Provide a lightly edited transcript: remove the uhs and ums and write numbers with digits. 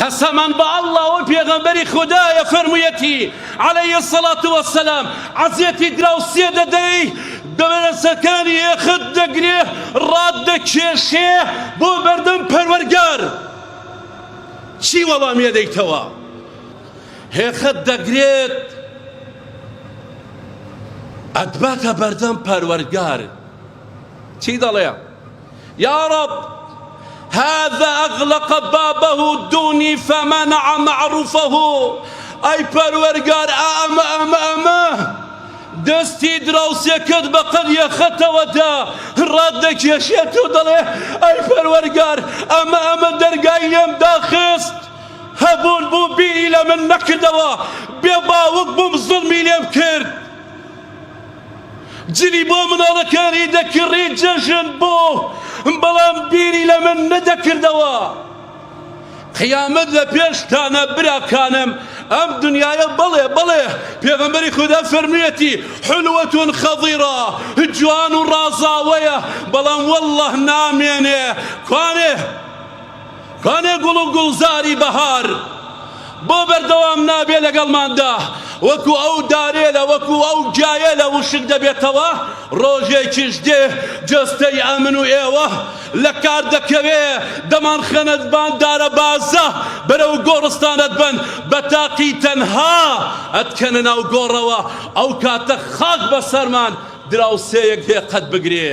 قسما بالله وبيغمبري خدايا فرميتي عليه الصلاة والسلام عزيتي دراوسية ددري دبر سكاني ياخد دقريه راد كشيشه بو بردم پروردگار چی وەڵامی دەیتەوە هێخت دەگرێت ئەتباتە بەردەم پەروەردگار چی دەڵێ يا رب هذا أغلق بابه دوني فمنع معروفه أي پەروەردگار ئەمە دەستی دراوسێکت بەقەد یەخەتەوەدا ڕاددەکێشێت و دەڵێ ئەی پەروەردگار ئەمە دەرگای لێم داخست هەبوون بوو بیری لە من نەکردەوە بێ باوک بووم زوڵمی لێم کرد جلی بۆ مناڵەکانی دەکڕی جەژن بوو بەڵام بیری لە من نەدەکردەوە قیامەت لە پێشتانە براکانم ئەم دنیاە بەڵێ پێغەمبەری خوددا فەرموویەتی حولوەتون خەضیرە جوان و ڕازاوەیە بەڵام وەڵڵه نامێنێ کوانێ گوڵ و گوڵزاری بەهار بۆ بەردەوام نابێ لەگەڵماندا وەکو ئەو دارێلە وەکو ئەو جایە لە وشک دەبێتەوە ڕۆژێکیش دێ جەستەی ئەمن و ئێوە لە کار دەکەوێ دەمان خەنەت باندارە بازە بەرەو گۆڕستانت بن بە تاقی تەنها ئەتکەنە ناو گۆڕەوە ئەو کاتە خاک بەسەرمان دراوسەیەک هێ قەت بگرێ